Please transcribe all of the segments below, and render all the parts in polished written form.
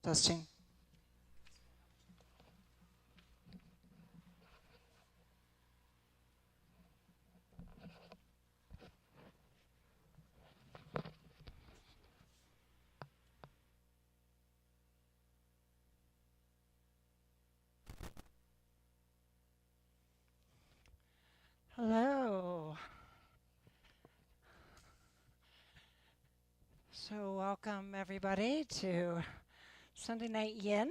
Testing. Hello. So welcome everybody to Sunday Night YIN.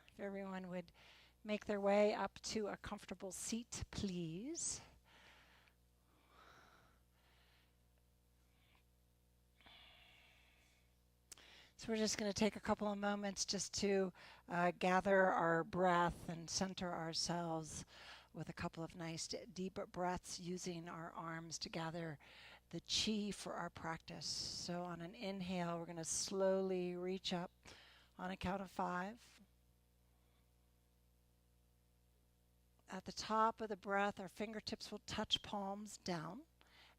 If everyone would make their way up to a comfortable seat, please. So we're just going to take a couple of moments just to gather our breath and center ourselves with a couple of nice deep breaths using our arms to gather the chi for our practice. So on an inhale, we're going to slowly reach up on a count of 5. At the top of the breath, our fingertips will touch palms down,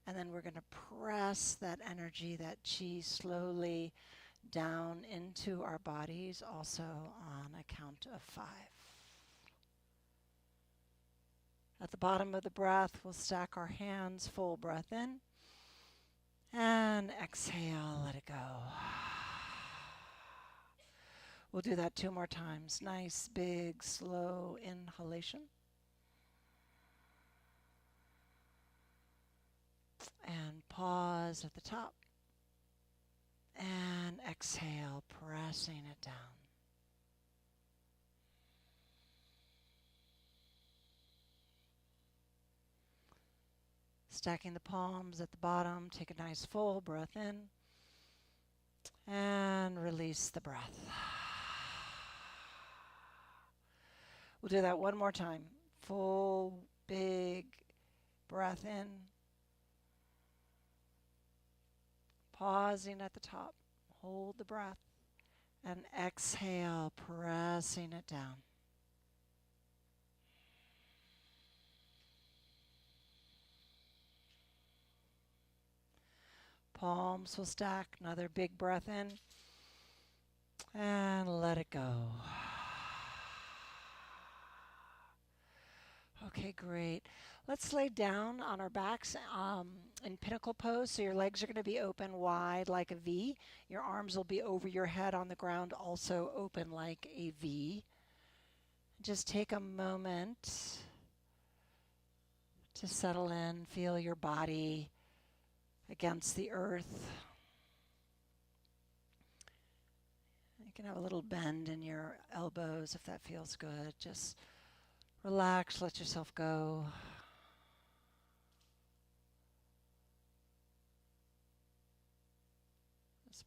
and then we're going to press that energy, that chi, slowly down into our bodies, also on a count of 5. At the bottom of the breath, we'll stack our hands, full breath in, and exhale, let it go. We'll do that 2 more times. Nice, big, slow inhalation. And pause at the top. And exhale, pressing it down. Stacking the palms at the bottom, take a nice full breath in. And release the breath. We'll do that 1 more time. Full, big breath in. Pausing at the top. Hold the breath. And exhale, pressing it down. Palms will stack. Another big breath in. And let it go. Okay, great. Let's lay down on our backs in pinnacle pose. So your legs are going to be open wide like a V. Your arms will be over your head on the ground, also open like a V. Just take a moment to settle in, feel your body against the earth. You can have a little bend in your elbows if that feels good. Just relax, let yourself go. Just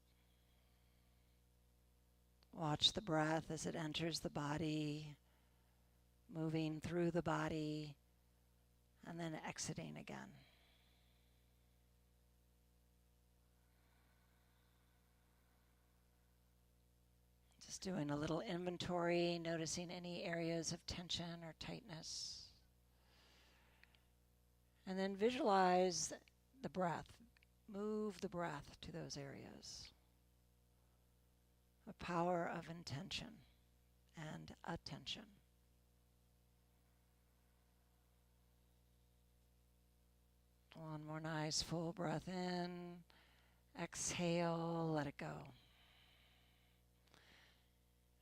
watch the breath as it enters the body, moving through the body, and then exiting again. Just doing a little inventory, noticing any areas of tension or tightness. And then visualize the breath. Move the breath to those areas. A power of intention and attention. One more nice full breath in. Exhale, let it go.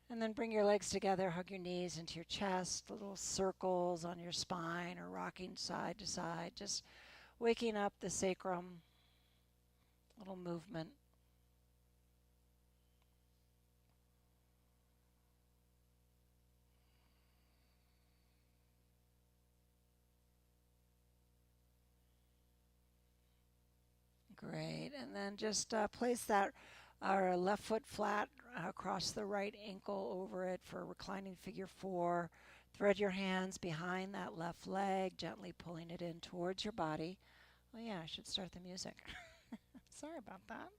And then bring your legs together, hug your knees into your chest, little circles on your spine or rocking side to side, just waking up the sacrum, little movement. Great, and then just place our left foot flat across the right ankle over it for reclining figure 4. Thread your hands behind that left leg, gently pulling it in towards your body. Oh yeah, I should start the music. Sorry about that.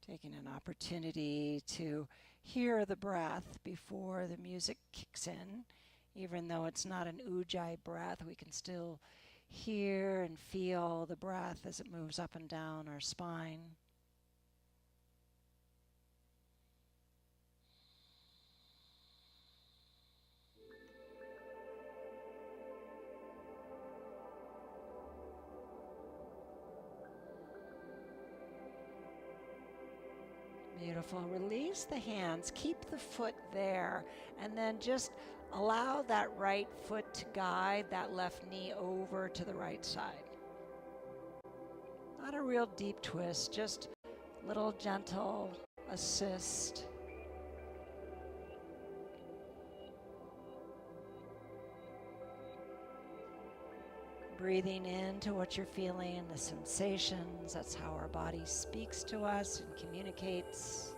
Taking an opportunity to hear the breath before the music kicks in. Even though it's not an ujjayi breath, we can still hear and feel the breath as it moves up and down our spine. Beautiful. Release the hands. Keep the foot there. And then just allow that right foot to guide that left knee over to the right side. Not a real deep twist, just little gentle assist. Breathing into what you're feeling, the sensations. That's how our body speaks to us and communicates.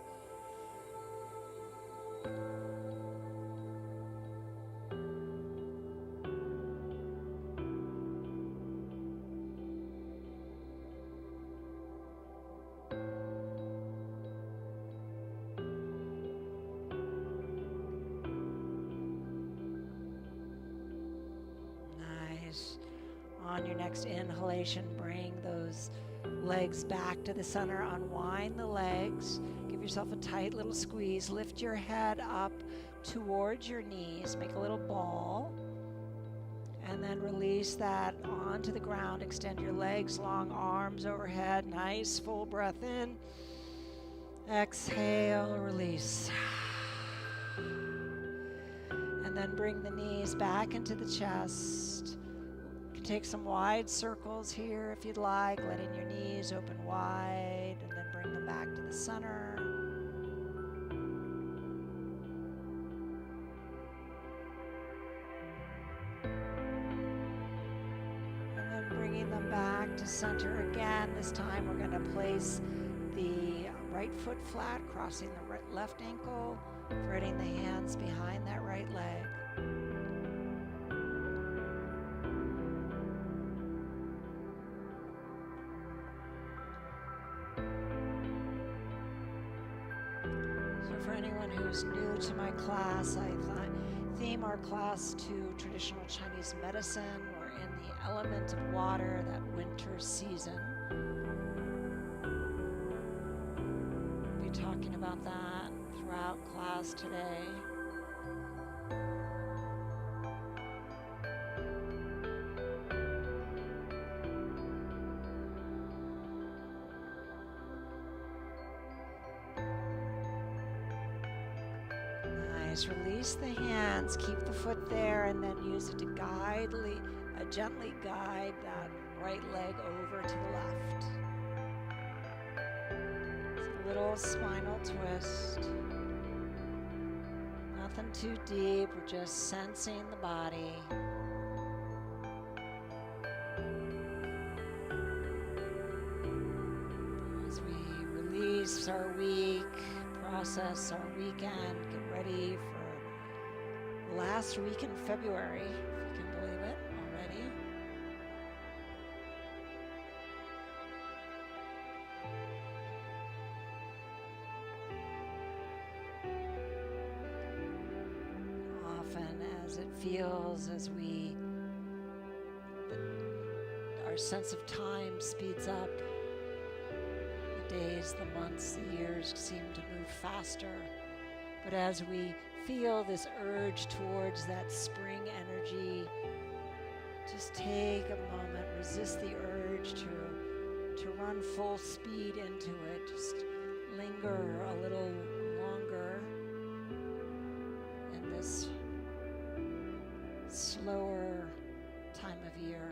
Nice. On your next inhalation, bring those legs back to the center. Unwind the legs. Give yourself a tight little squeeze. Lift your head up towards your knees. Make a little ball. And then release that onto the ground. Extend your legs long, arms overhead. Nice full breath in. Exhale, release. And then bring the knees back into the chest. Take some wide circles here if you'd like, letting your knees open wide, and then bring them back to the center. And then bringing them back to center again. This time we're going to place the right foot flat, crossing the left ankle, threading the hands behind that right leg. For anyone who's new to my class, I theme our class to traditional Chinese medicine. We're in the element of water, that winter season. We'll be talking about that throughout class today. Release the hands, keep the foot there, and then use it to gently guide that right leg over to the left. It's a little spinal twist. Nothing too deep, we're just sensing the body. As we release our week, process our weekend, get ready for the last week in February, if you can believe it already. Often as it feels, as our sense of time speeds up, the days, the months, the years seem to move faster. But as we feel this urge towards that spring energy, just take a moment, resist the urge to run full speed into it. Just linger a little longer in this slower time of year,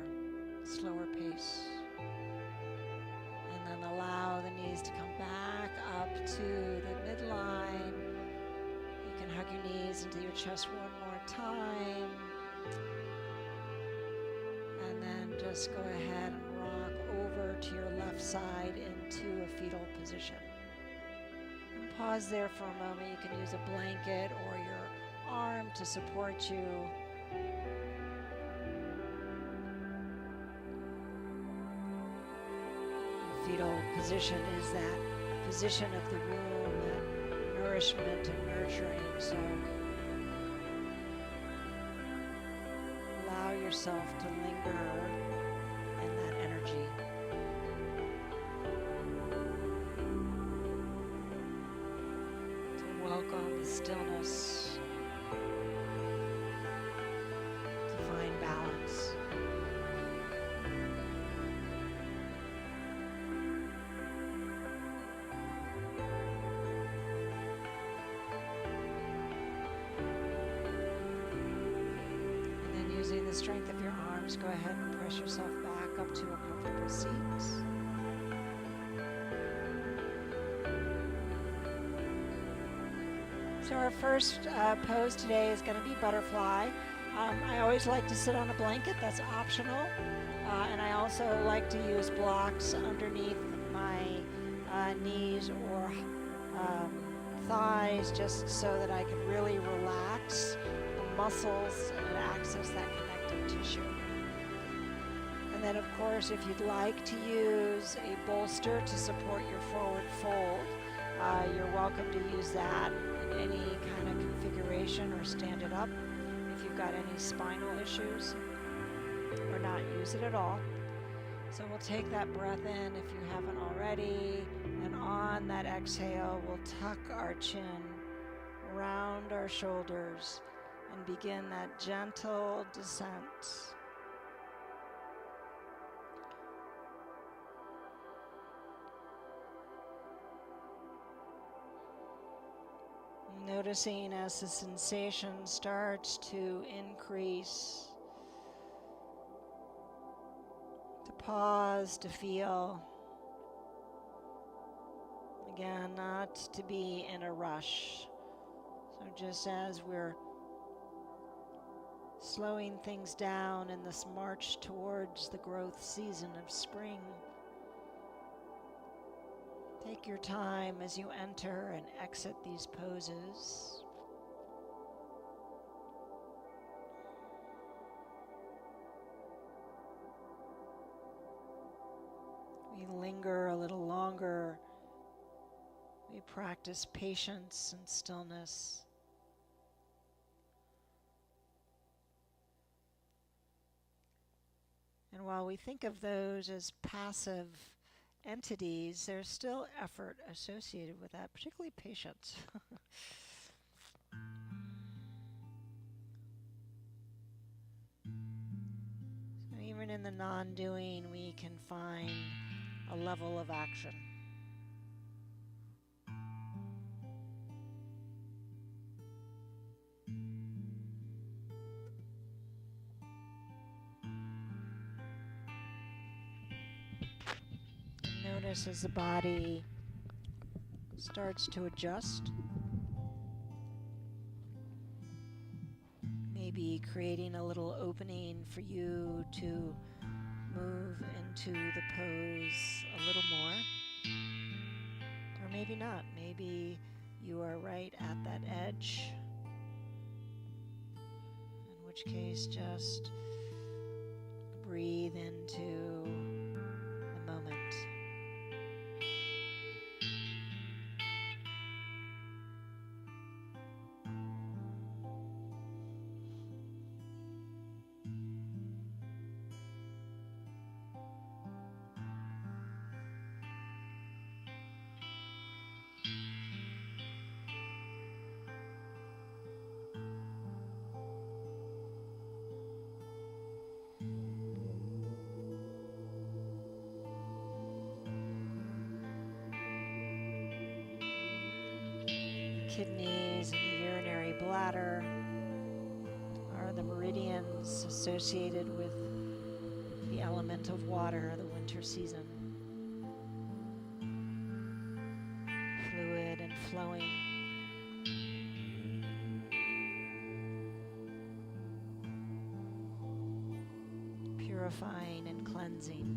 slower pace. And then allow the knees to come back up to the midline. You can hug your knees into your chest one more time. And then just go ahead and rock over to your left side into a fetal position. And pause there for a moment. You can use a blanket or your arm to support you. Fetal position is that position of the womb, that nourishment and nurturing. So allow yourself to linger strength of your arms, go ahead and press yourself back up to a comfortable seat. So our first pose today is going to be butterfly. I always like to sit on a blanket, that's optional. And I also like to use blocks underneath my knees or thighs, just so that I can really relax the muscles and access that connective tissue. And then of course, if you'd like to use a bolster to support your forward fold, you're welcome to use that in any kind of configuration or stand it up. If you've got any spinal issues, or not use it at all. So we'll take that breath in if you haven't already, and on that exhale, we'll tuck our chin, round our shoulders, and begin that gentle descent. Noticing as the sensation starts to increase, to pause, to feel. Again, not to be in a rush. So just as we're slowing things down in this march towards the growth season of spring, take your time as you enter and exit these poses. We linger a little longer. We practice patience and stillness. And while we think of those as passive entities, there's still effort associated with that, particularly patience. So even in the non-doing, we can find a level of action. Notice as the body starts to adjust, maybe creating a little opening for you to move into the pose a little more, or maybe not. Maybe you are right at that edge, in which case just breathe into the moment. Kidneys and the urinary bladder are the meridians associated with the element of water, the winter season. Fluid and flowing. Purifying and cleansing.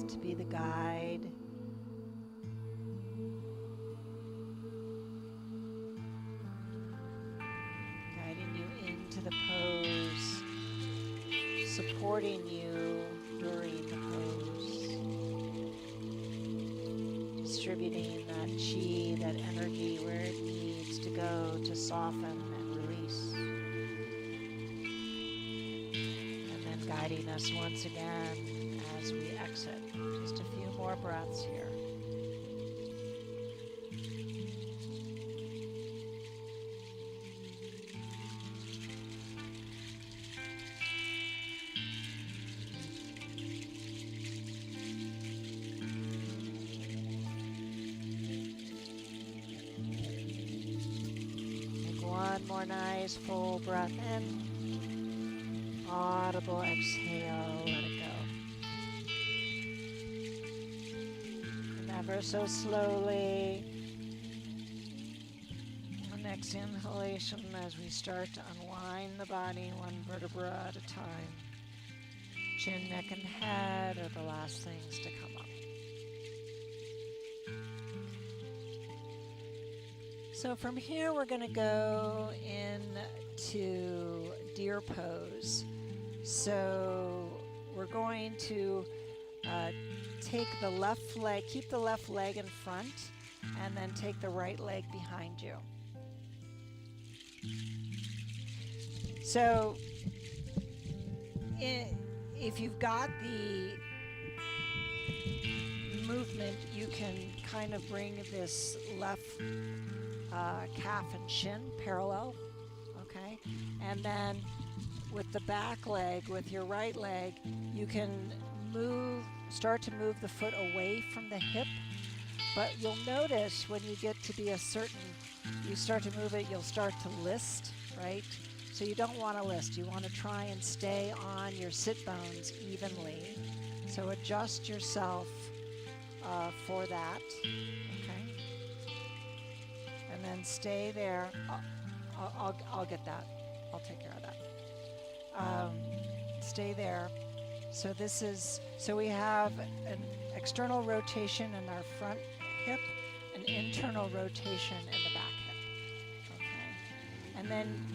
to be the guide. Guiding you into the pose, supporting you during the pose, distributing that chi, that energy where it needs to go to soften and release. And then guiding us once again as we exit. Just a few more breaths here. One more nice full breath in. Audible exhale, let it go. And ever so slowly, the next inhalation as we start to unwind the body one vertebra at a time. Chin, neck, and head are the last things to come up. So from here, we're going to go into deer pose. So we're going to take the left leg, keep the left leg in front, and then take the right leg behind you. So if you've got the movement, you can kind of bring this left calf and shin parallel, okay? And then with the back leg, with your right leg, you can start to move the foot away from the hip, but you'll notice when you get to be you start to move it, you'll start to list, right? So you don't want to list, you want to try and stay on your sit bones evenly. So adjust yourself for that, okay? And then stay there. I'll get that. I'll take care of that. Stay there. So we have an external rotation in our front hip, an internal rotation in the back hip. Okay. And then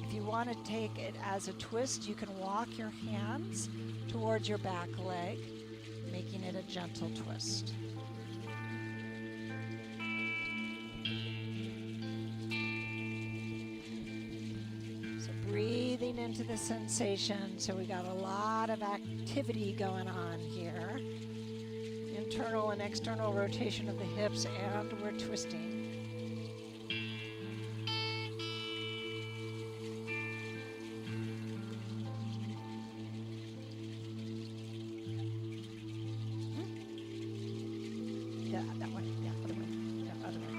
if you want to take it as a twist, you can walk your hands towards your back leg, making it a gentle twist. Breathing into the sensation. So we got a lot of activity going on here. Internal and external rotation of the hips, and we're twisting. Yeah, that one. Yeah, other one. Yeah, other one.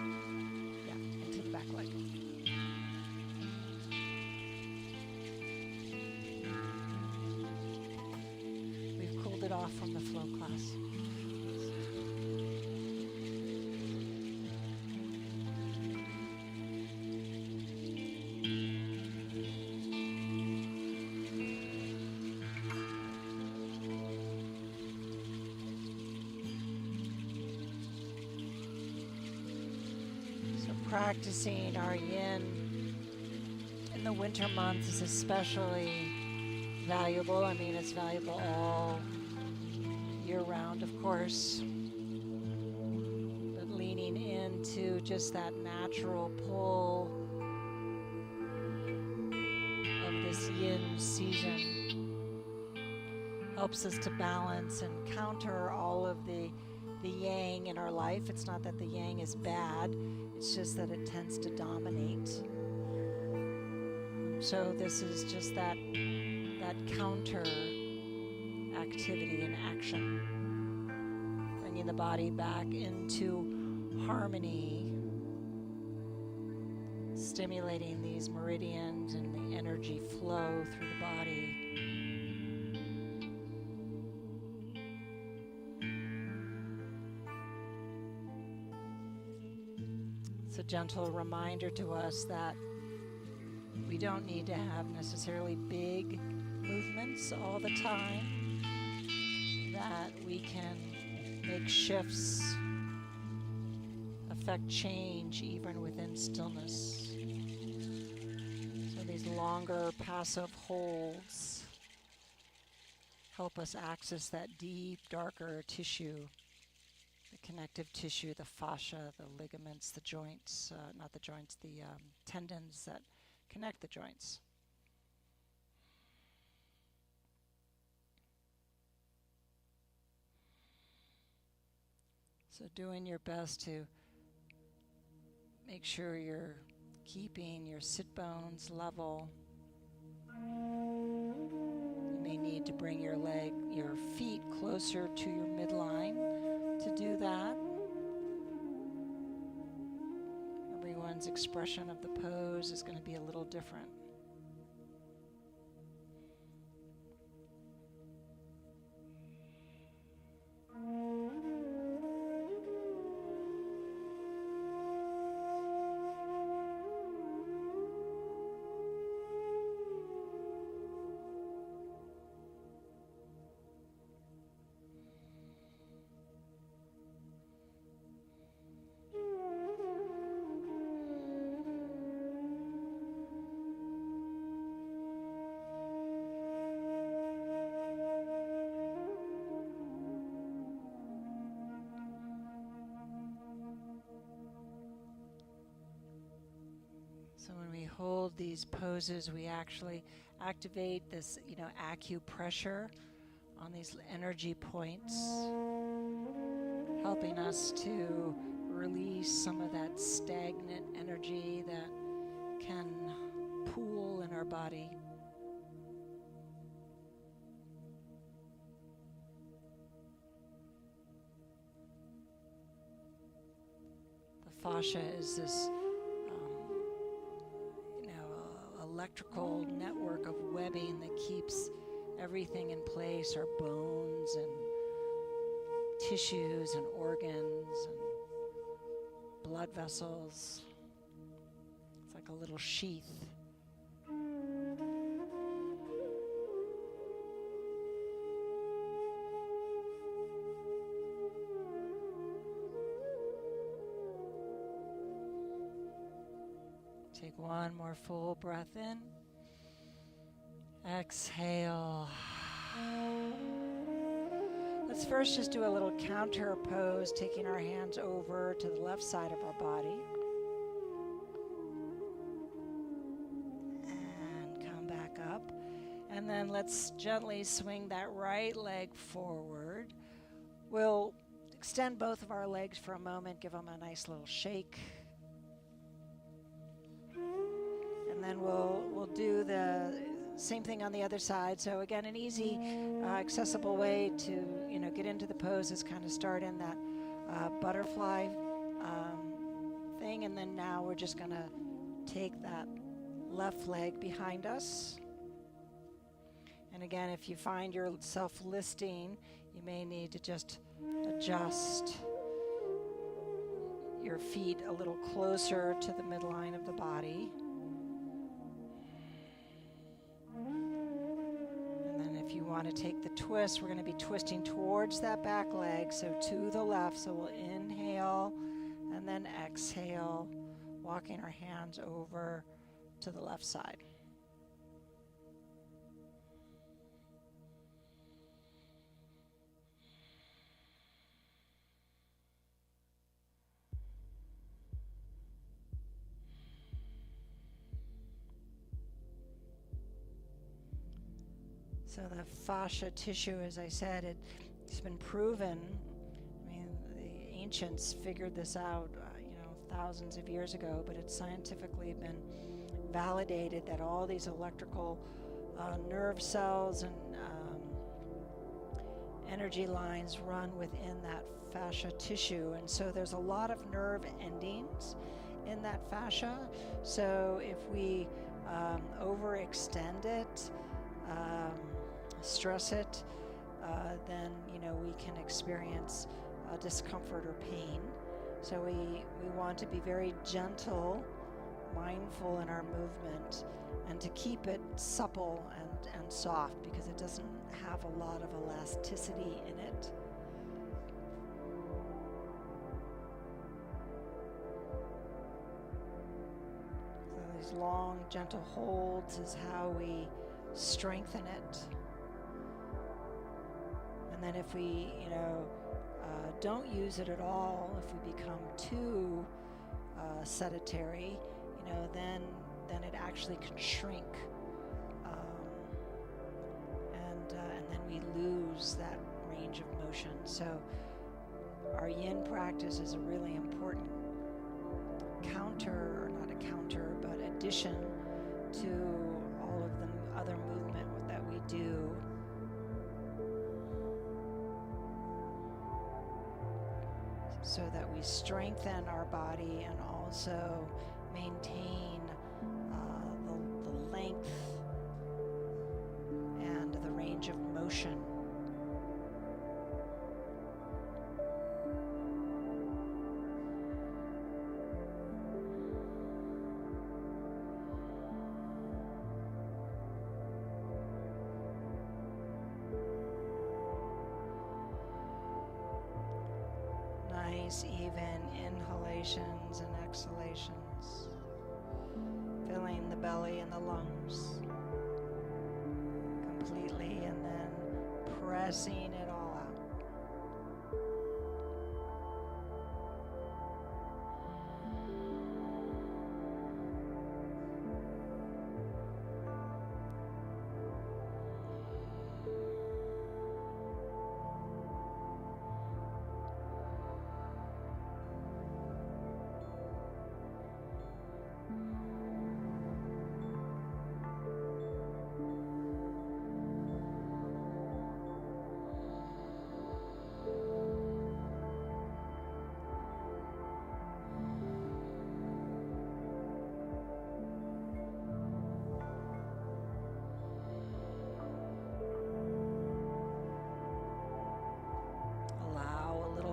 Yeah, into the back leg. It off from the flow class. So practicing our yin in the winter months is especially valuable. I mean, it's valuable all year round, of course, but leaning into just that natural pull of this yin season helps us to balance and counter all of the yang in our life. It's not that the yang is bad, it's just that it tends to dominate. So this is just that counter activity and action, bringing the body back into harmony, stimulating these meridians and the energy flow through the body. It's a gentle reminder to us that we don't need to have necessarily big movements all the time, that we can make shifts, affect change even within stillness. So these longer passive holds help us access that deep, darker tissue, the connective tissue, the fascia, the ligaments, the joints, not the joints, the tendons that connect the joints. So doing your best to make sure you're keeping your sit bones level. You may need to bring your feet closer to your midline to do that. Everyone's expression of the pose is going to be a little different. So when we hold these poses, we actually activate this, acupressure on these energy points, helping us to release some of that stagnant energy that can pool in our body. The fascia is this electrical network of webbing that keeps everything in place, our bones and tissues and organs and blood vessels. It's like a little sheath. Take one more full breath in. Exhale. Let's first just do a little counter pose, taking our hands over to the left side of our body. And come back up. And then let's gently swing that right leg forward. We'll extend both of our legs for a moment, give them a nice little shake. And then we'll do the same thing on the other side. So again, an easy, accessible way to get into the pose is kind of start in that butterfly thing, and then now we're just going to take that left leg behind us. And again, if you find yourself listing, you may need to just adjust your feet a little closer to the midline of the body. If you want to take the twist, we're going to be twisting towards that back leg, so to the left. So we'll inhale and then exhale, walking our hands over to the left side. So the fascia tissue, as I said, it's been proven. I mean, the ancients figured this out, thousands of years ago, but it's scientifically been validated that all these electrical nerve cells and energy lines run within that fascia tissue. And so there's a lot of nerve endings in that fascia. So if we overextend it, stress it, then we can experience discomfort or pain. So we want to be very gentle, mindful in our movement, and to keep it supple and soft, because it doesn't have a lot of elasticity in it. those long, gentle holds is how we strengthen it. And then if we, don't use it at all, if we become too sedentary, then it actually can shrink, and then we lose that range of motion. So our yin practice is a really important counter, or not a counter, but addition to all of the other movement that we do. So that we strengthen our body and also maintain the length and the range of motion. Nice, even inhalations and exhalations, filling the belly and the lungs completely, and then pressing it all out.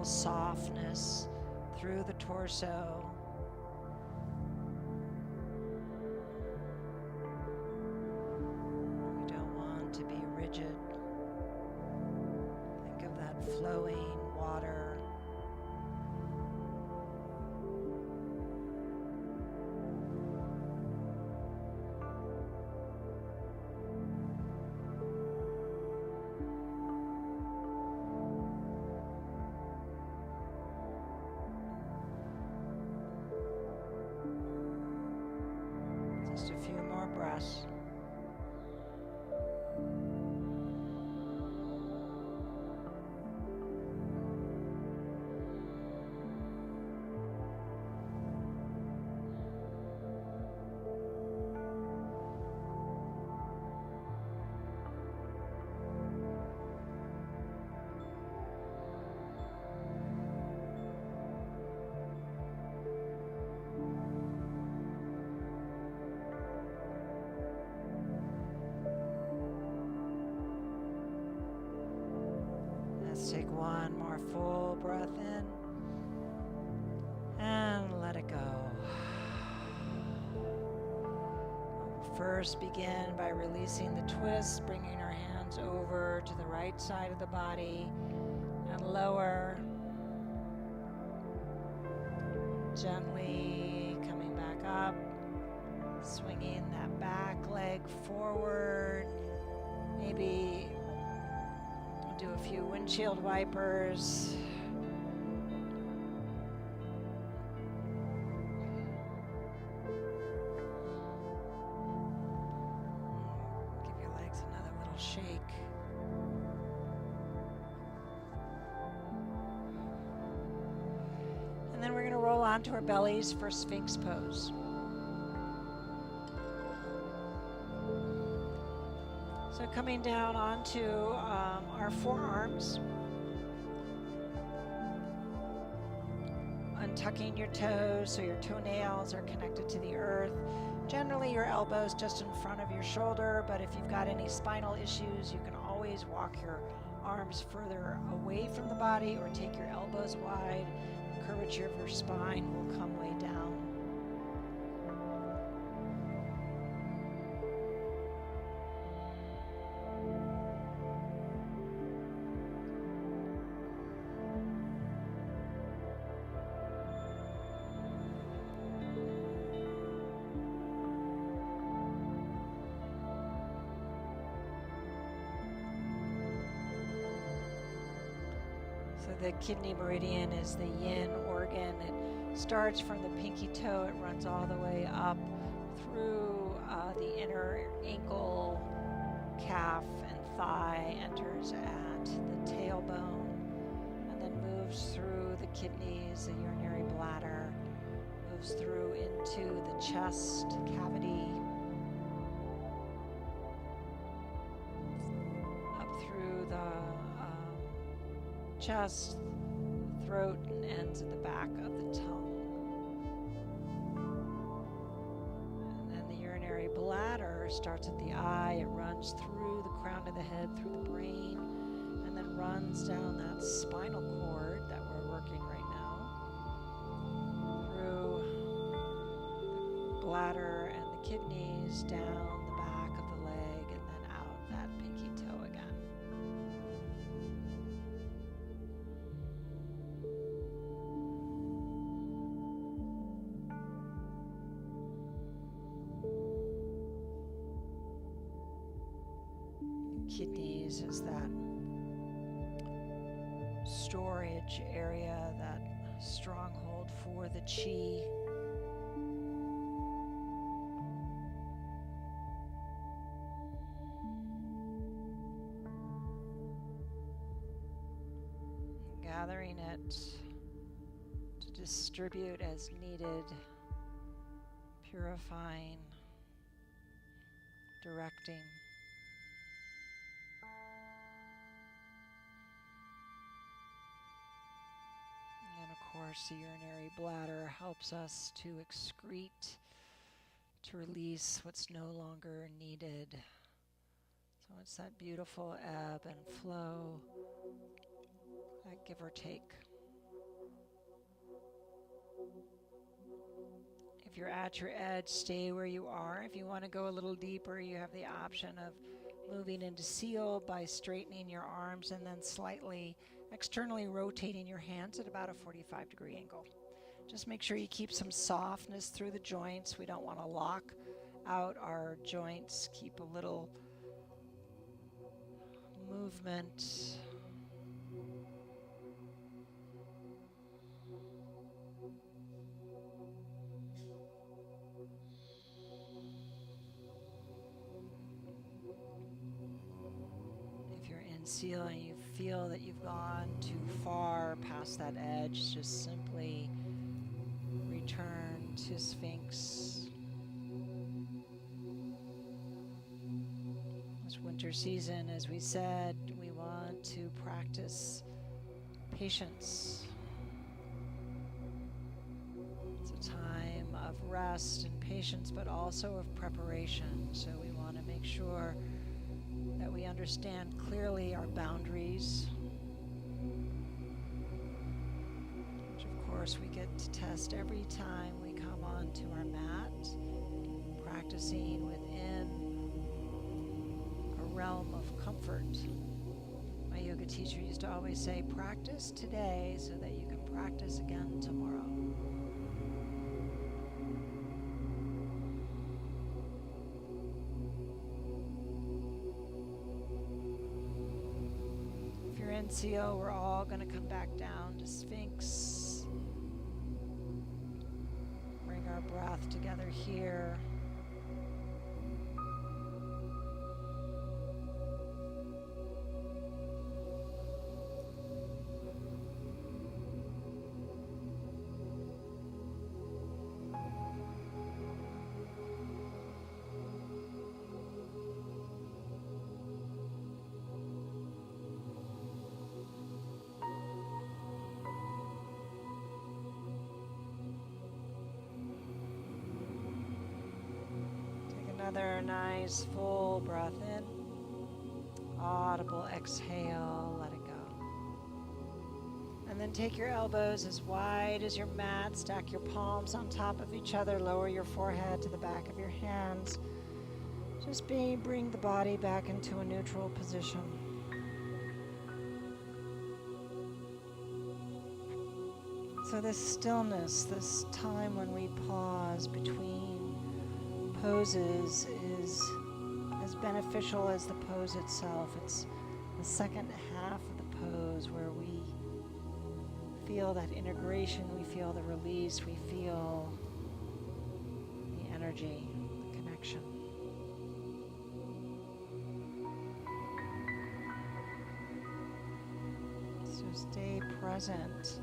Softness through the torso. We don't want to be rigid. Think of that flowing water. Just a few more breaths. Let's take one more full breath in and let it go. We'll first begin by releasing the twist, bringing our hands over to the right side of the body and lower. Gently coming back up, swinging that back leg forward. Maybe do a few windshield wipers. Give your legs another little shake. And then we're going to roll onto our bellies for Sphinx pose. So coming down onto our forearms, untucking your toes so your toenails are connected to the earth. Generally your elbows just in front of your shoulder, but if you've got any spinal issues, you can always walk your arms further away from the body or take your elbows wide. Curvature of your spine will come way down. The kidney meridian is the YIN organ. It starts from the pinky toe. It runs all the way up through the inner ankle, calf, and thigh, enters at the tailbone, and then moves through the kidneys, the urinary bladder, moves through into the chest cavity, up through the chest, throat, and ends at the back of the tongue. And then the urinary bladder starts at the eye. It runs through the crown of the head, through the brain, and then runs down that spinal cord that we're working right now, through the bladder and the kidneys, down the back of the leg, and then out that pinky toe again. Kidneys is that storage area, that stronghold for the chi. Gathering it to distribute as needed, purifying, directing. Of course, the urinary bladder helps us to excrete, to release what's no longer needed. So it's that beautiful ebb and flow, that give or take. If you're at your edge, stay where you are. If you want to go a little deeper, you have the option of moving into seal by straightening your arms and then slightly externally rotating your hands at about a 45-degree angle. Just make sure you keep some softness through the joints. We don't want to lock out our joints. Keep a little movement. Seal and you feel that you've gone too far past that edge, just simply return to Sphinx. This winter season, as we said, we want to practice patience. It's a time of rest and patience, but also of preparation. So we want to make sure that we understand clearly our boundaries, which of course we get to test every time we come onto our mat, practicing within a realm of comfort. My yoga teacher used to always say, practice today so that you can practice again tomorrow. In seal, we're all going to come back down to Sphinx. Bring our breath together here. Another nice full breath in. Audible exhale, let it go. And then take your elbows as wide as your mat. Stack your palms on top of each other. Lower your forehead to the back of your hands. Just bring the body back into a neutral position. So this stillness, this time when we pause between poses is as beneficial as the pose itself. It's the second half of the pose where we feel that integration, we feel the release, we feel the energy, the connection. So stay present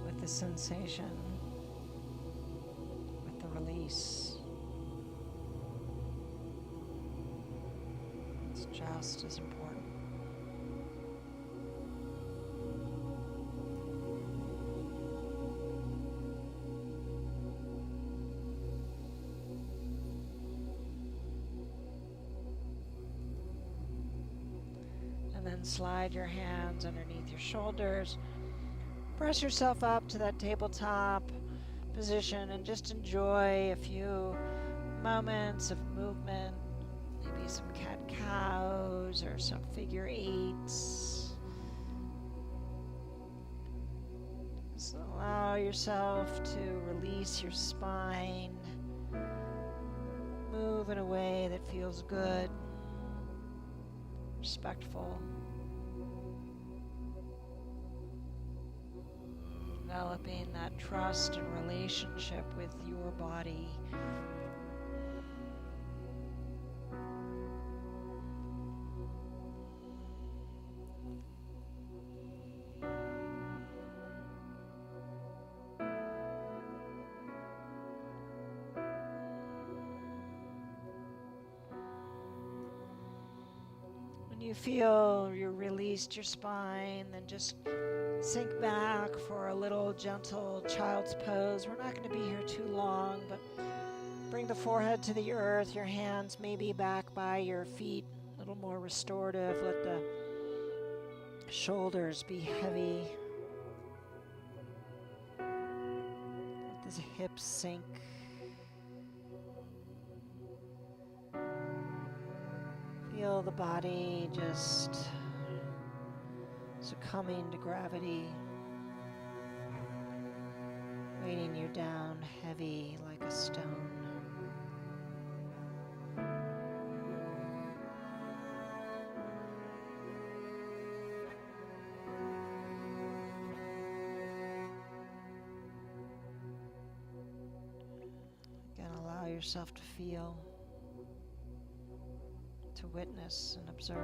with the sensation, with the release. It's just as important. And then slide your hands underneath your shoulders. Press yourself up to that tabletop position and just enjoy a few moments of movement, maybe some cat-cows or some figure eights. Just allow yourself to release your spine, move in a way that feels good, respectful. Developing that trust and relationship with your body. When you feel you released your spine, then just sink back for a little gentle child's pose. We're not going to be here too long, but bring the forehead to the earth, your hands maybe back by your feet, a little more restorative. Let the shoulders be heavy. Let the hips sink. Feel the body just succumbing to gravity, weighting you down heavy like a stone. Again, allow yourself to feel, to witness and observe.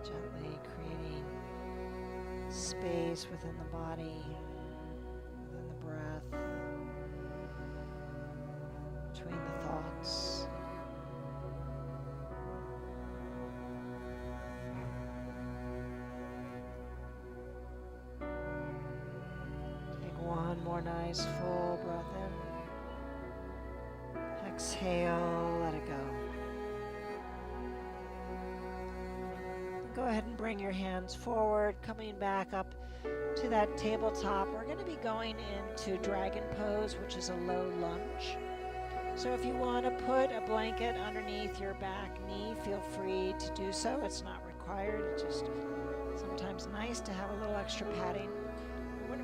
Gently creating space within the body, within the breath, between the thoughts. Take one more nice full breath in. Exhale, let it go. Go ahead and bring your hands forward, coming back up to that tabletop. We're going to be going into dragon pose, which is a low lunge. So if you want to put a blanket underneath your back knee, feel free to do so. It's not required. It's just sometimes nice to have a little extra padding.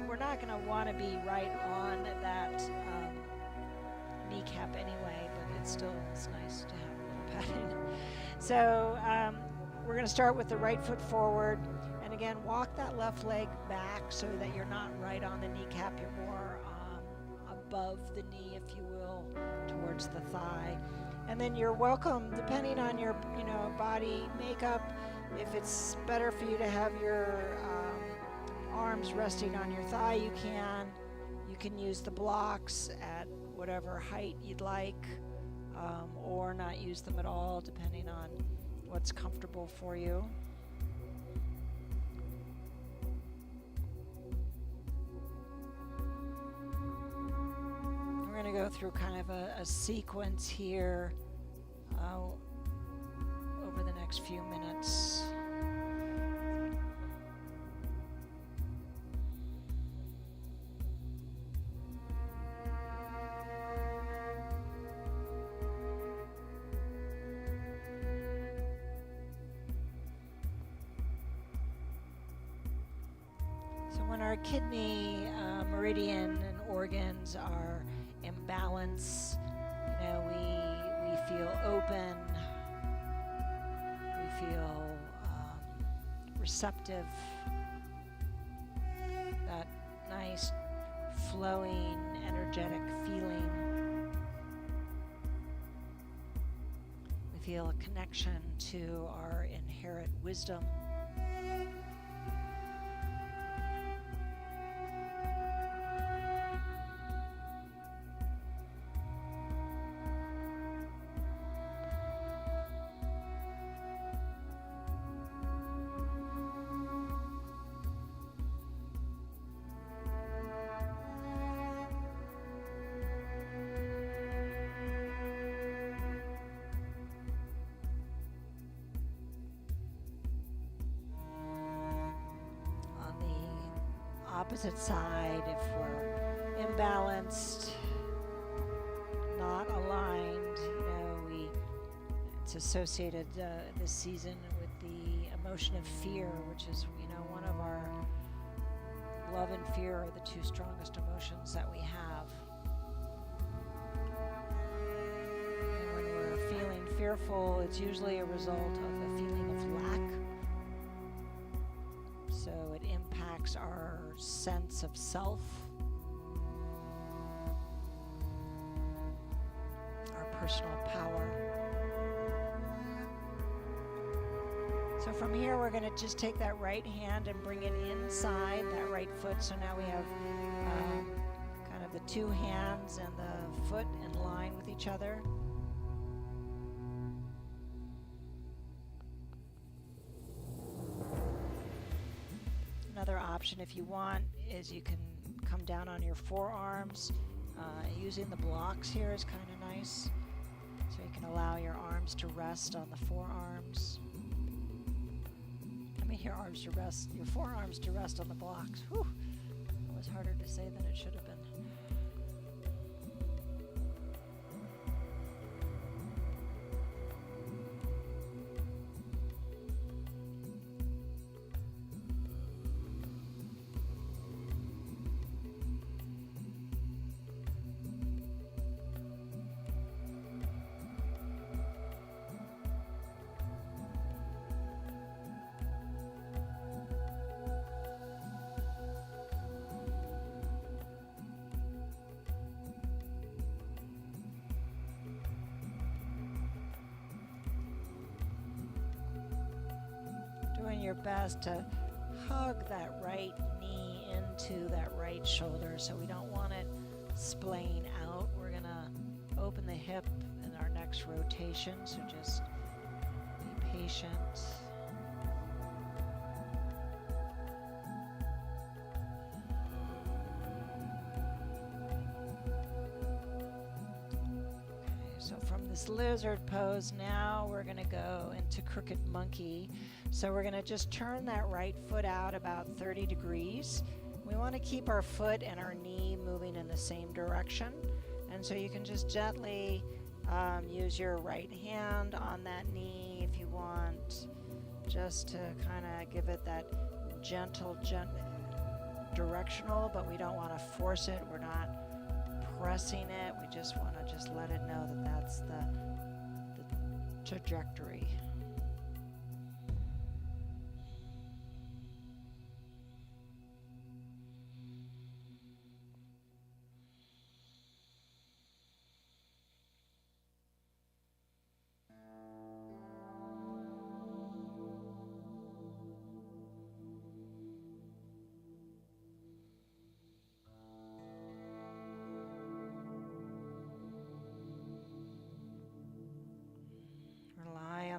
We're not going to want to be right on that kneecap anyway, but it's nice to have a little padding. So we're going to start with the right foot forward, and again, walk that left leg back so that you're not right on the kneecap. You're more above the knee, if you will, towards the thigh. And then you're welcome, depending on your body makeup, if it's better for you to have your arms resting on your thigh, you can. You can use the blocks at whatever height you'd like, or not use them at all, depending on what's comfortable for you. We're going to go through kind of a sequence here over the next few minutes. our kidney meridian and organs are imbalanced, we feel open, we feel receptive, that nice flowing energetic feeling. We feel a connection to our inherent wisdom. Opposite side, if we're imbalanced, not aligned, it's associated this season with the emotion of fear, which is, one of our love and fear are the two strongest emotions that we have. And when we're feeling fearful, it's usually a result of a feeling of lack. So it impacts our sense of self, our personal power. So from here, we're going to just take that right hand and bring it inside that right foot. So now we have kind of the two hands and the foot in line with each other. Another option, if you want, is you can come down on your forearms. Using the blocks here is kind of nice. So you can allow your arms to rest on the forearms. Your arms to rest, your forearms to rest on the blocks. Whew, that was harder to say than it should have been. Your best to hug that right knee into that right shoulder, so we don't want it splaying out. We're gonna open the hip in our next rotation, so just be patient. So from this lizard pose, now we're going to go into crooked monkey. So we're going to just turn that right foot out about 30 degrees. We want to keep our foot and our knee moving in the same direction. And so you can just gently use your right hand on that knee if you want, just to kind of give it that gentle directional, but we don't want to force it. We're not pressing it. We just want to just let it know that that's the trajectory.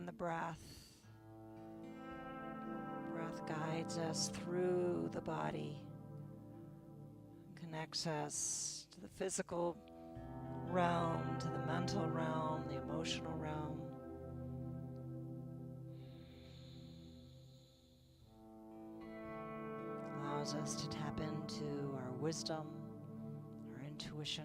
The breath. Breath guides us through the body, connects us to the physical realm, to the mental realm, the emotional realm. Allows us to tap into our wisdom, our intuition.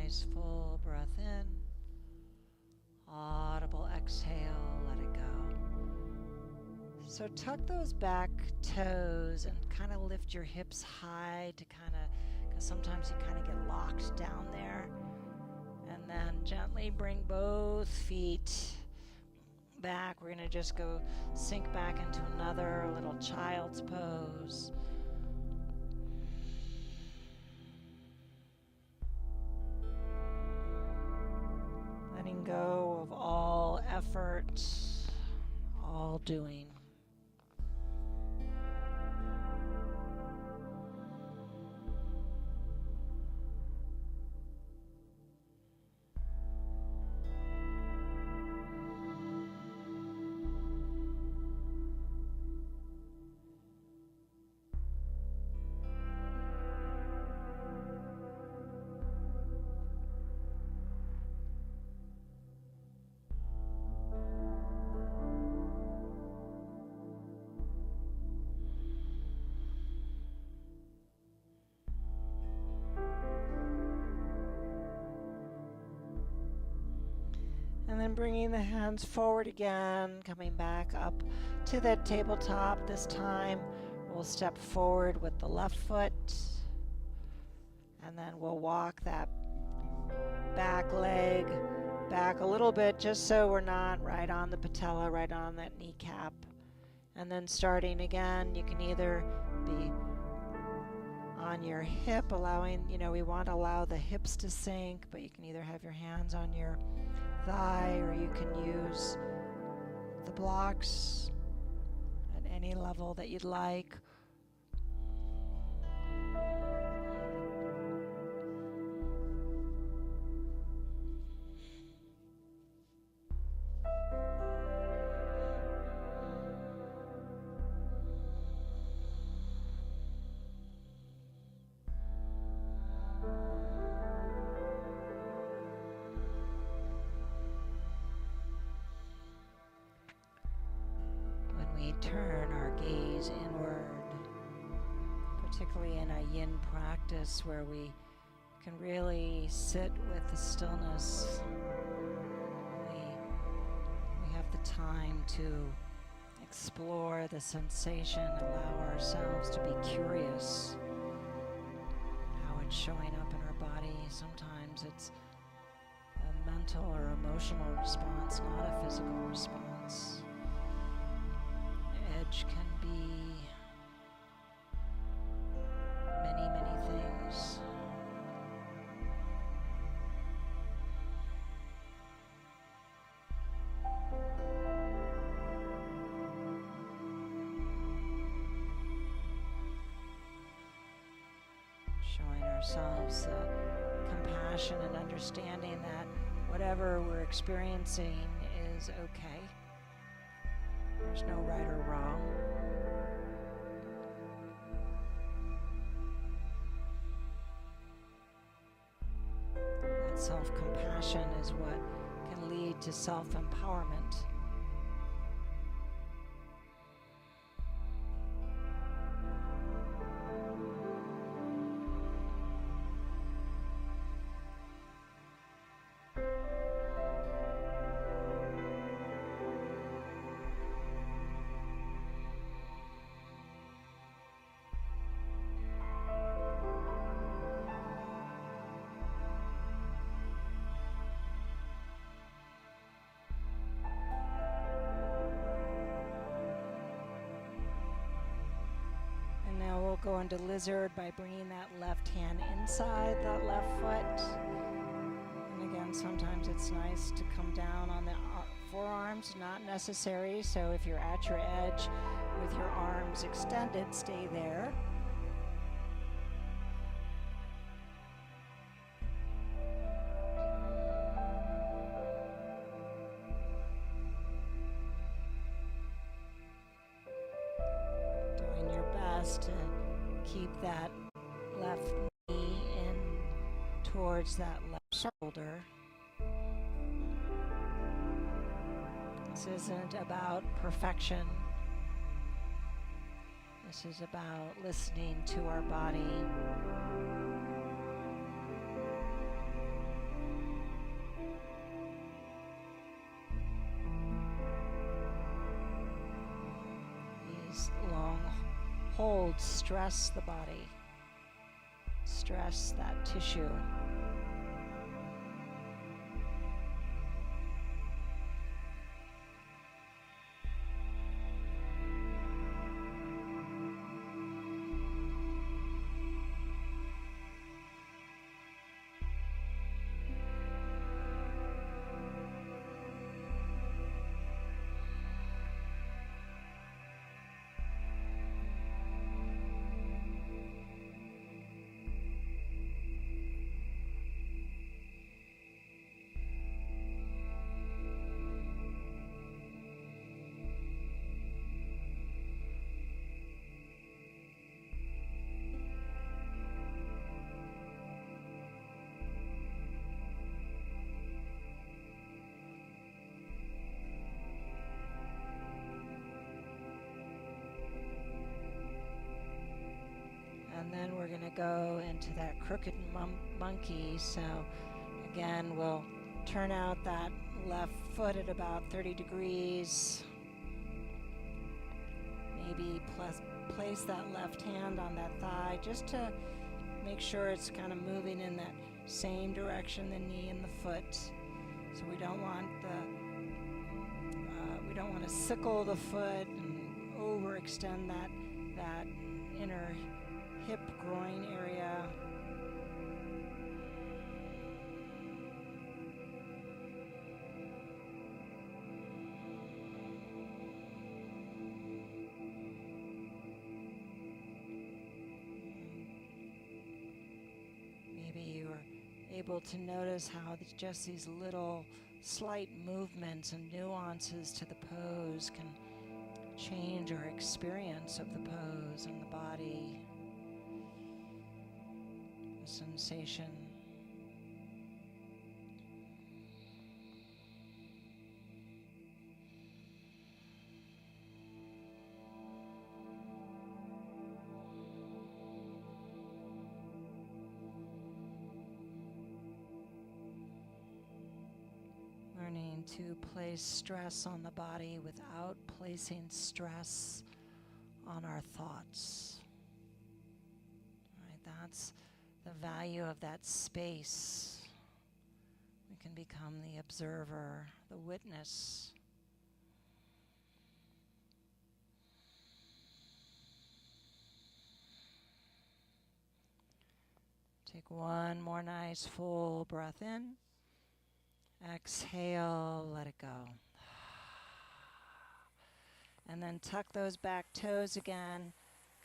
nice full breath in. Audible exhale, let it go. So tuck those back toes and kind of lift your hips high to because sometimes you kind of get locked down there. And then gently bring both feet back. We're going to just go sink back into another little child's pose. Letting go of all effort, all doing. And then bringing the hands forward again, coming back up to the tabletop. This time we'll step forward with the left foot, and then we'll walk that back leg back a little bit just so we're not right on the patella, right on that kneecap. And then starting again, you can either be on your hip, allowing, we want to allow the hips to sink, but you can either have your hands on your thigh, or you can use the blocks at any level that you'd like. Turn our gaze inward, particularly in a yin practice where we can really sit with the stillness. We have the time to explore the sensation, allow ourselves to be curious how it's showing up in our body. Sometimes it's a mental or emotional response, not a physical response. Edge can be many, many things. Showing ourselves compassion and understanding that whatever we're experiencing is okay. There's no right or wrong. That self-compassion is what can lead to self-empowerment. Go into lizard by bringing that left hand inside that left foot. And again, sometimes it's nice to come down on the forearms, not necessary. So if you're at your edge with your arms extended, stay there. Doing your best to keep that left knee in towards that left shoulder. This isn't about perfection. This is about listening to our body. hold, stress the body, stress that tissue. And then we're going to go into that crooked monkey. So again, we'll turn out that left foot at about 30 degrees. Maybe place that left hand on that thigh just to make sure it's kind of moving in that same direction, the knee and the foot. So we don't want to sickle the foot and overextend that inner hip groin area. Maybe you are able to notice how just these little slight movements and nuances to the pose can change our experience of the pose and the body. Sensation. Learning to place stress on the body without placing stress on our thoughts. Right, that's the value of that space. We can become the observer, the witness. Take one more nice full breath in. Exhale, let it go. And then tuck those back toes again.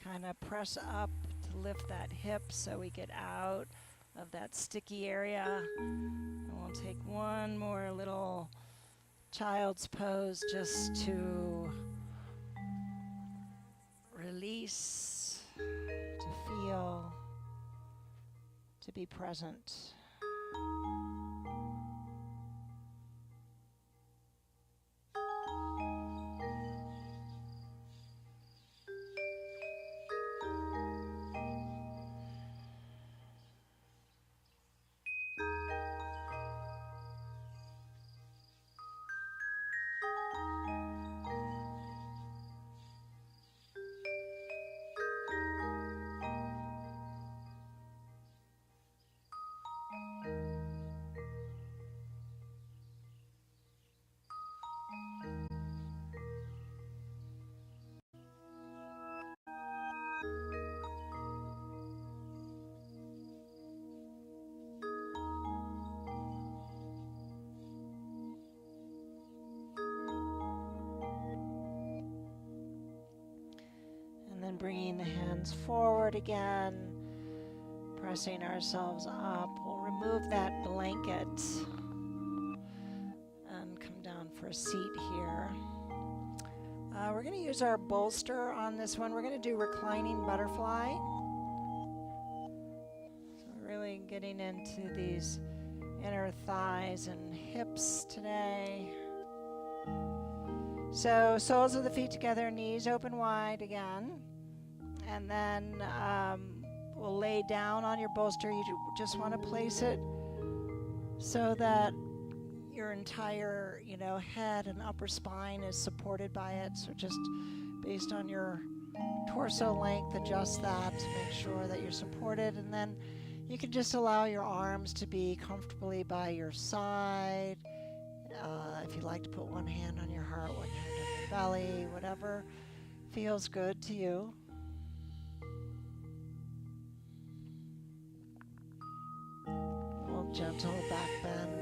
Kind of press up to lift that hip so we get out of that sticky area. And we'll take one more little child's pose just to release, to feel, to be present. And bringing the hands forward again, pressing ourselves up. We'll remove that blanket and come down for a seat here. We're going to use our bolster on this one. We're going to do reclining butterfly. So really getting into these inner thighs and hips today. So soles of the feet together, knees open wide again. And then we'll lay down on your bolster. You just want to place it so that your entire, head and upper spine is supported by it. So just based on your torso length, adjust that to make sure that you're supported, and then you can just allow your arms to be comfortably by your side. If you'd like to put one hand on your heart, one hand on your belly, whatever feels good to you. A little gentle back bend.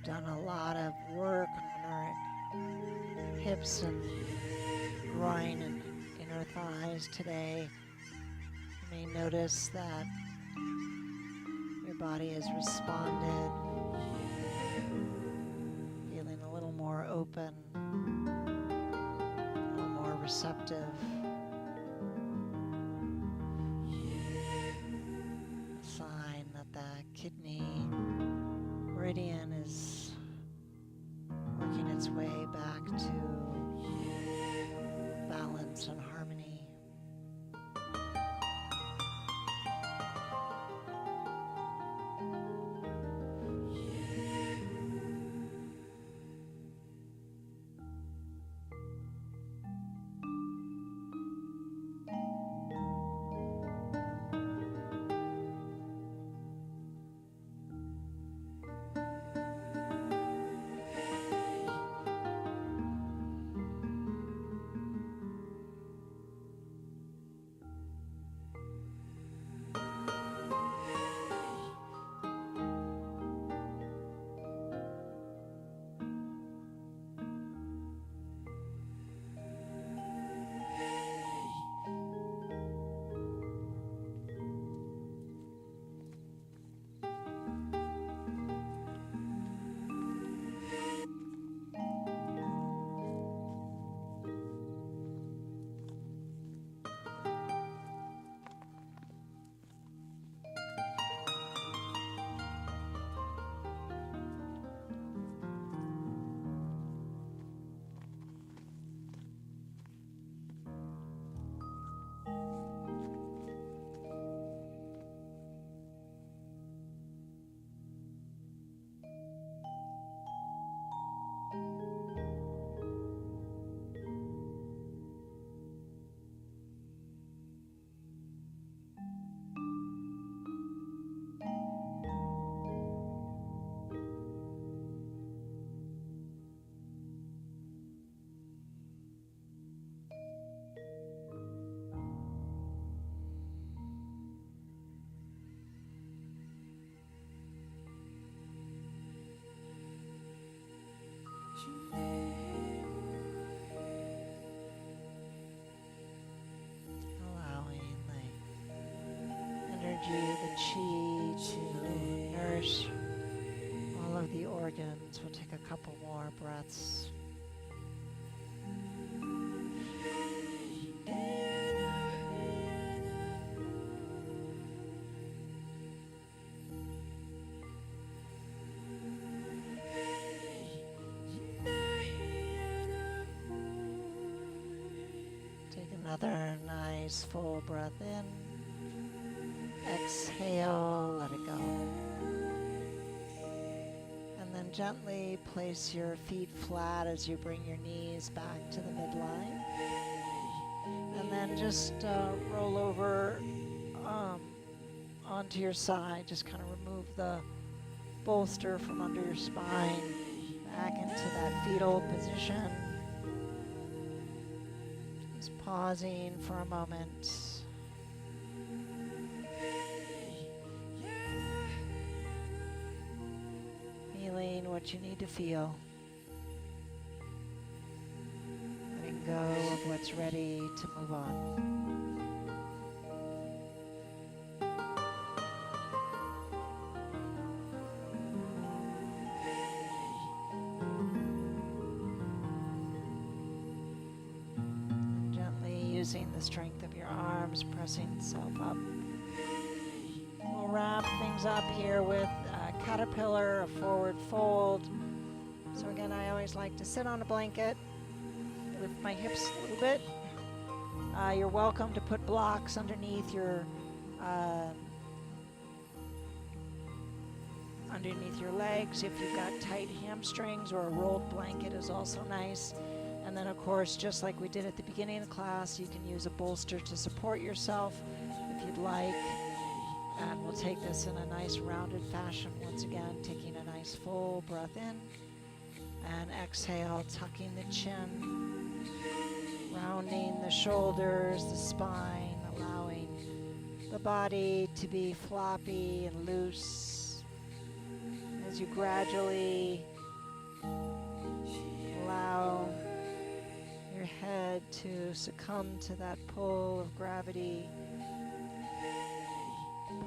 Done a lot of work on our hips and groin and inner thighs today. You may notice that your body has responded, feeling a little more open, a little more receptive. A sign that the kidney meridian is working its way back to balance and harmony. Allowing the energy, the chi to nourish all of the organs. We'll take a couple more breaths. Another nice full breath in. Exhale, let it go. And then gently place your feet flat as you bring your knees back to the midline. And then just roll over onto your side. Just kind of remove the bolster from under your spine back into that fetal position. Pausing for a moment. Feeling what you need to feel. Letting go of what's ready to move on. using the strength of your arms, pressing itself up. We'll wrap things up here with a caterpillar, a forward fold. So again, I always like to sit on a blanket, lift my hips a little bit. You're welcome to put blocks underneath your legs if you've got tight hamstrings, or a rolled blanket is also nice. And then of course, just like we did at the beginning of the class, you can use a bolster to support yourself if you'd like. And we'll take this in a nice rounded fashion once again, taking a nice full breath in and exhale, tucking the chin, rounding the shoulders, the spine, allowing the body to be floppy and loose as you gradually allow your head to succumb to that pull of gravity,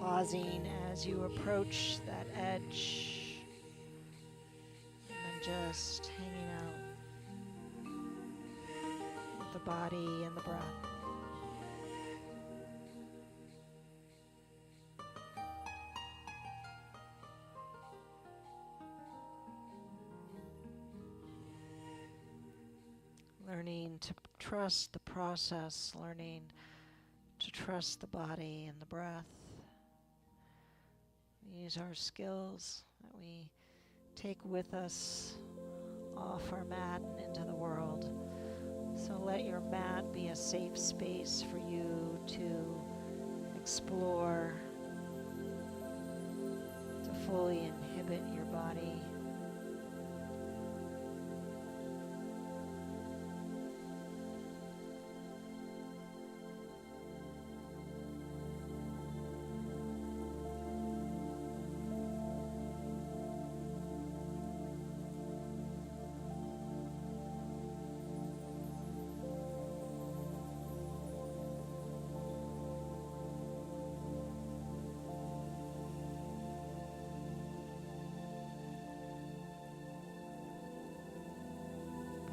pausing as you approach that edge, and just hanging out with the body and the breath. Learning to trust the process, learning to trust the body and the breath. These are skills that we take with us off our mat and into the world. So let your mat be a safe space for you to explore, to fully inhibit your body.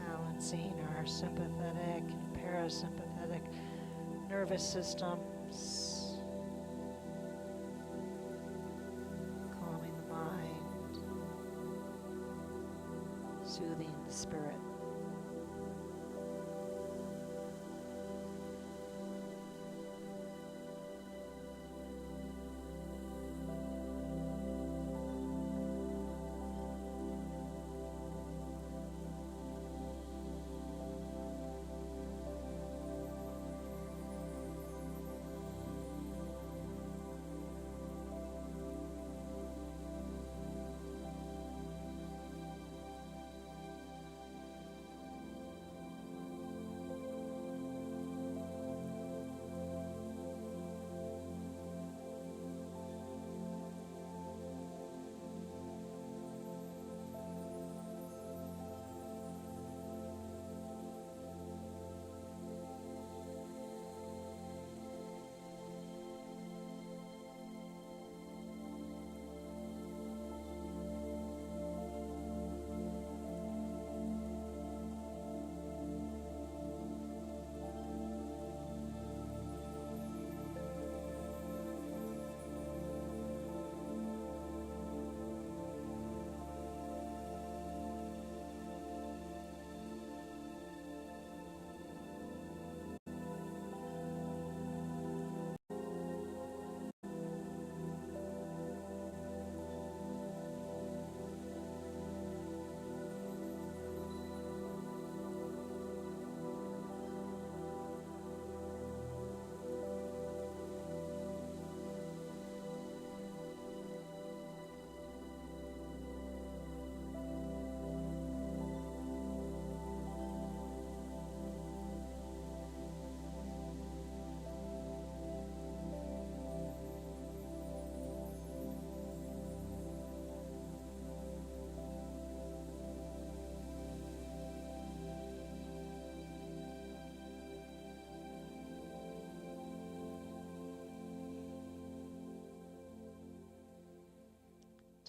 Balancing our sympathetic and parasympathetic nervous systems, calming the mind, soothing the spirit.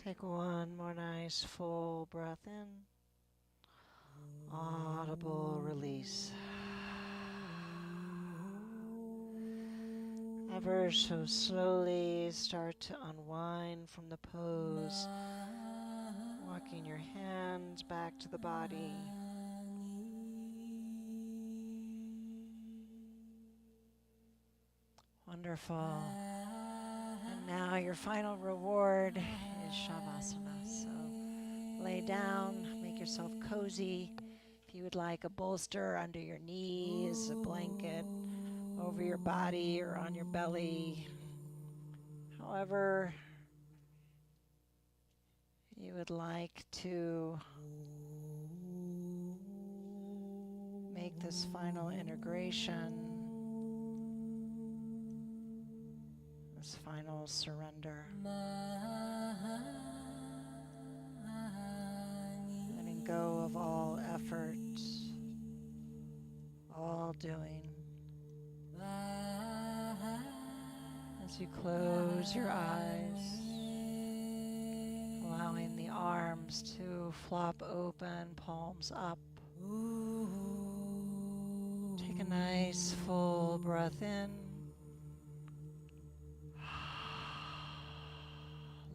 Take one more nice full breath in. Audible release. Ever so slowly start to unwind from the pose, walking your hands back to the body. Wonderful. And now your final reward is Shavasana. So lay down, make yourself cozy. If you would like a bolster under your knees, a blanket over your body or on your belly, however you would like to make this final integration, this final surrender. Letting go of all effort, all doing. As you close your eyes, allowing the arms to flop open, palms up. Take a nice full breath in.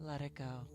Let it go.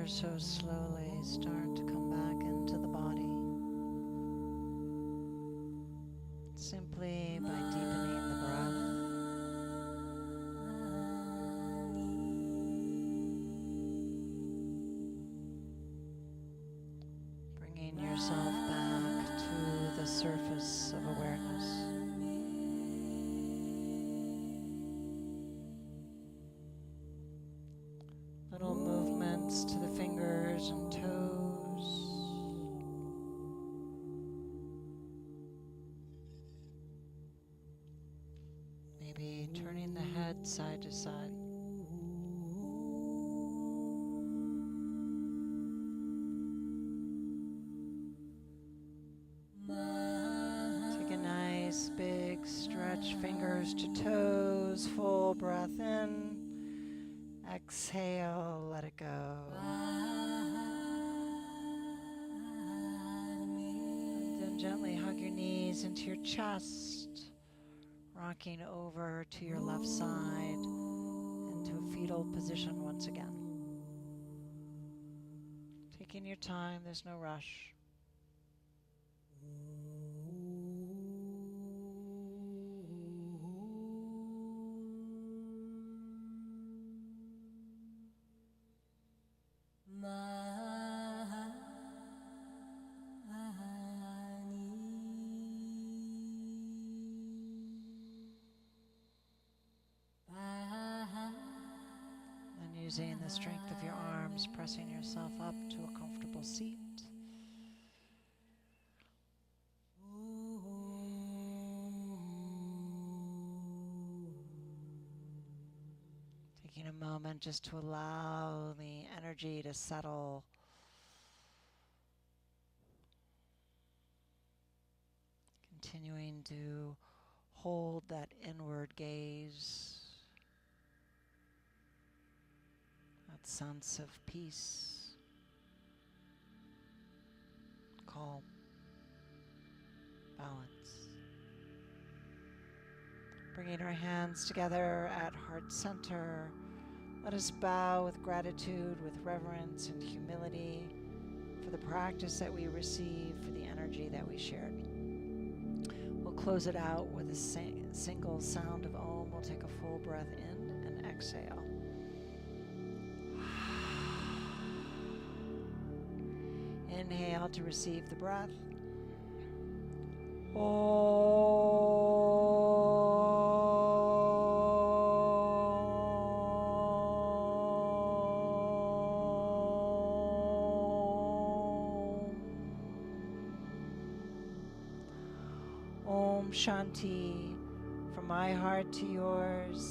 so slowly start to come back into the body, simply by deepening the breath. Bringing yourself back to the surface of awareness. Little movements to the fingers and toes. Maybe turning the head side to side. Take a nice big stretch, fingers to toes, full breath in. Exhale, let it go. And then gently hug your knees into your chest, rocking over to your left side into a fetal position once again. Taking your time, there's no rush. Using the strength of your arms, pressing yourself up to a comfortable seat. Taking a moment just to allow the energy to settle. Continuing to hold that inward gaze. That sense of peace, calm, balance. Bringing our hands together at heart center, let us bow with gratitude, with reverence and humility for the practice that we receive, for the energy that we shared. We'll close it out with a single sound of Om. We'll take a full breath in and exhale. Inhale to receive the breath. Om Shanti, from my heart to yours.